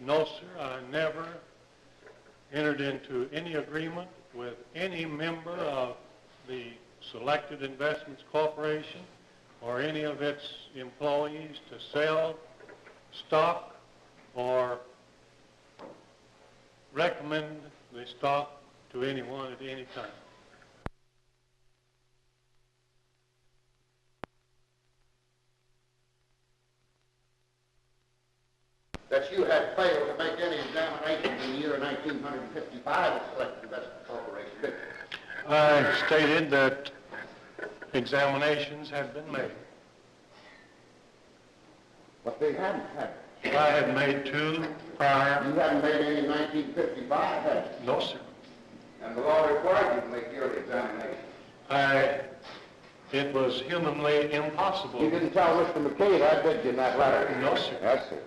No, sir, I never entered into any agreement with any member of the Selected Investments Corporation or any of its employees to sell stock or recommend the stock to anyone at any time. That you had failed to make any examinations in the year 1955 of Selected Investment Corporation, didn't you? I stated that examinations had been made. But they hadn't, had I had made two prior. you? You hadn't made any in 1955, had you? No, sir. And the law required you to make yearly examinations. It was humanly impossible. You didn't tell Mr. McKay that, did you, in that letter? No, sir. Yes, sir.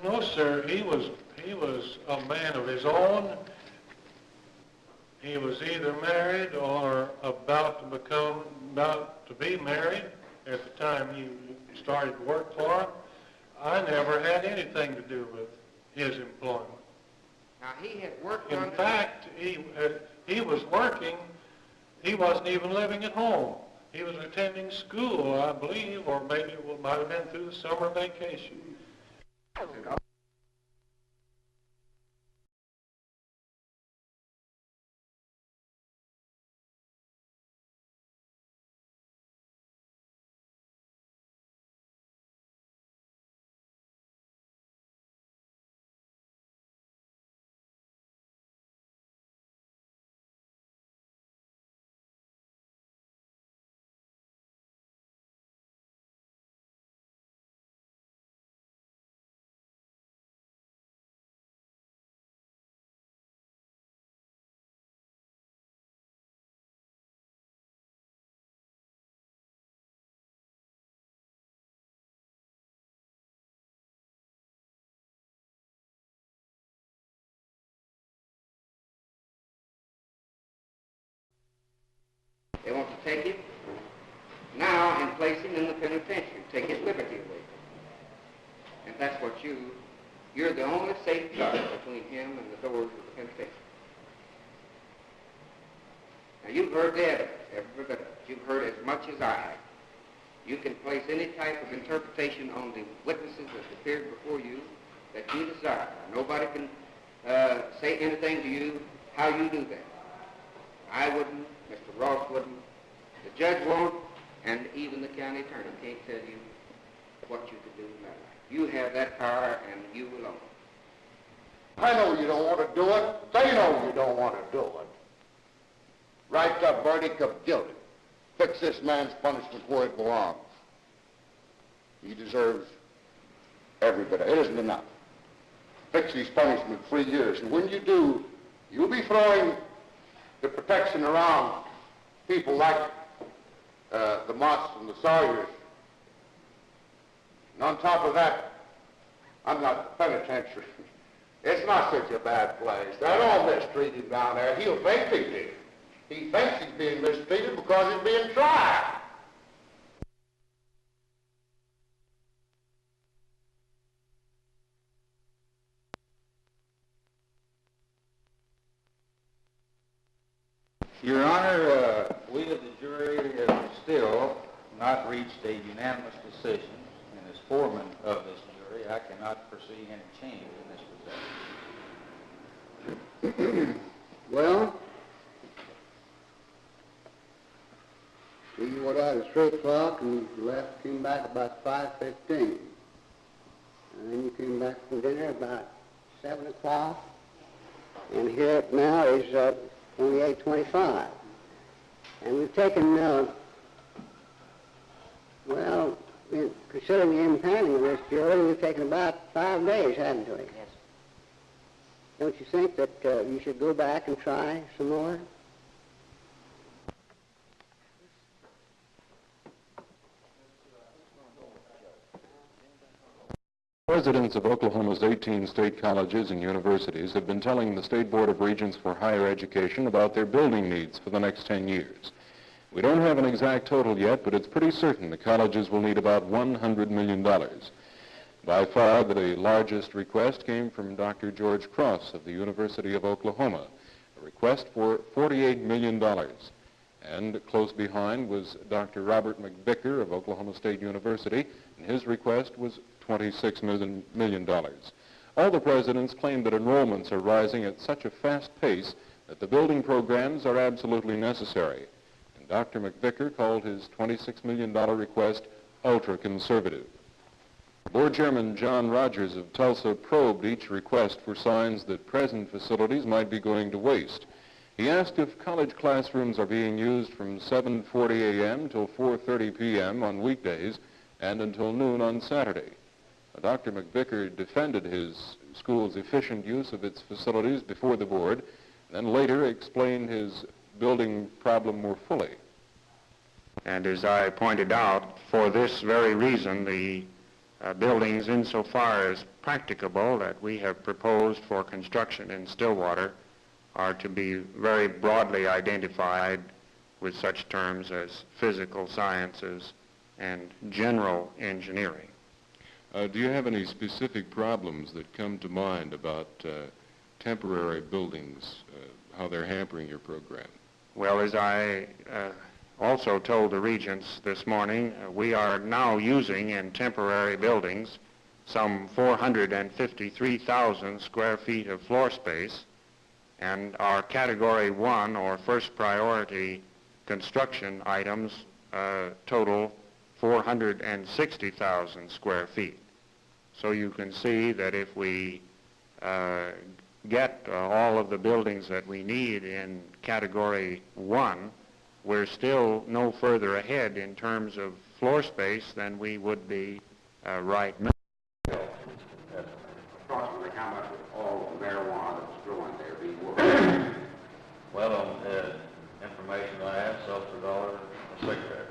No, sir. He was a man of his own. He was either married or about to be married at the time he started to work for him. I never had anything to do with his employment. Now, he had worked In fact, he was working. He wasn't even living at home. He was attending school, I believe, or maybe it might have been through the summer vacation. They want to take him now and place him in the penitentiary, take his liberty away. And that's what you're the only safeguard between him and the doors of the penitentiary. Now, you've heard the evidence, every bit of it. You've heard as much as I have. You can place any type of interpretation on the witnesses that appeared before you that you desire. Nobody can say anything to you how you do that. I wouldn't, Mr. Ross wouldn't, the judge won't, and even the county attorney can't tell you what you could do in that life. You have that power, and you alone. I know you don't want to do it. They know you don't want to do it. Write the verdict of guilty. Fix this man's punishment where it belongs. He deserves every bit of it. It isn't enough. Fix his punishment 3 years, and when you do, you'll be throwing the protection around people like the Motts and the Sawyers. And on top of that, I'm not the penitentiary. It's not such a bad place. They don't mistreat him down there. He'll think he did. He thinks he's being mistreated because he's being tried. Your Honor, we of the jury have still not reached a unanimous decision, and as foreman of this jury, I cannot foresee any change in this result. Well, you went out at 3 o'clock and left, came back about 5:15. And then you came back from dinner about 7 o'clock. And here now is 28:25. And we've taken, well, considering the impounding of this jury, we've taken about 5 days, haven't we? Yes. Don't you think that you should go back and try some more? Presidents of Oklahoma's 18 state colleges and universities have been telling the State Board of Regents for Higher Education about their building needs for the next 10 years. We don't have an exact total yet, but it's pretty certain the colleges will need about $100 million. By far, the largest request came from Dr. George Cross of the University of Oklahoma, a request for $48 million. And close behind was Dr. Robert McBicker of Oklahoma State University, and his request was $26 million. All the presidents claim that enrollments are rising at such a fast pace that the building programs are absolutely necessary. And Dr. McBicker called his $26 million request ultra-conservative. Board Chairman John Rogers of Tulsa probed each request for signs that present facilities might be going to waste. He asked if college classrooms are being used from 7:40 a.m. till 4:30 p.m. on weekdays and until noon on Saturday. Dr. McBicker defended his school's efficient use of its facilities before the board, then later explained his building problem more fully. And as I pointed out, for this very reason, the buildings, insofar as practicable, that we have proposed for construction in Stillwater are to be very broadly identified with such terms as physical sciences and general engineering. Do you have any specific problems that come to mind about temporary buildings, how they're hampering your program? Well, as I also told the Regents this morning, we are now using in temporary buildings some 453,000 square feet of floor space, and our Category 1 or first priority construction items total 460,000 square feet. So you can see that if we get all of the buildings that we need in Category 1, we're still no further ahead in terms of floor space than we would be right now. Approximately how much would all the marijuana that's growing there be worth? Well, on information I have, sells for $1 a cigarette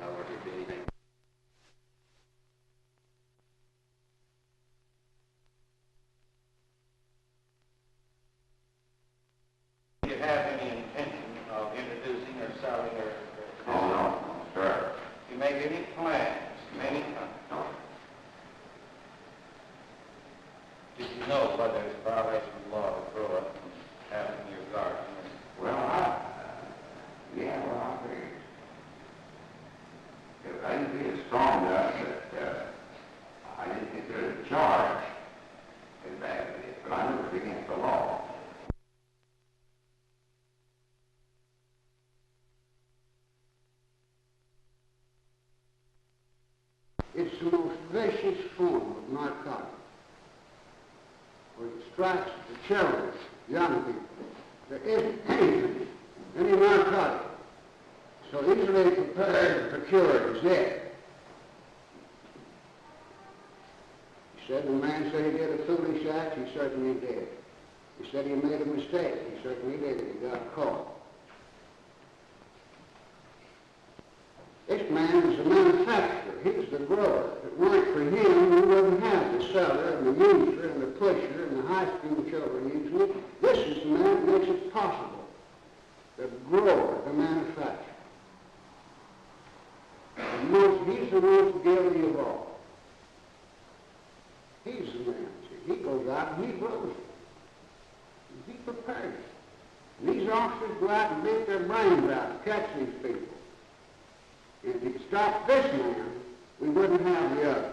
now. Now, would it be anything? Do you have any intention of introducing or selling or... Oh, no, sir. Do you make any plans, any kind? No. Did you know whether it's a violation of law to grow up and have it in your garden? Well, yeah, well, I figured. If I didn't feel strong enough that I didn't consider the charge as bad as it is, but I knew it was against the law. It's the most vicious form of narcotic, where it strikes the children, young people. There isn't anything, any narcotic, so easily prepared and procured as that. He said the man said he did a foolish act, he certainly did. He said he made a mistake, he certainly did, he got caught. This man is the manufacturer, he's the grower. If it weren't for him, we wouldn't have the seller and the user and the pusher and the high school children using it. This is the man that makes it possible. The grower, the manufacturer. He's the most guilty of all. He's the man. See, he goes out and he grows it. He prepares it. And these officers go out and beat their brains out to catch these people. If you stop this man, we wouldn't have the other.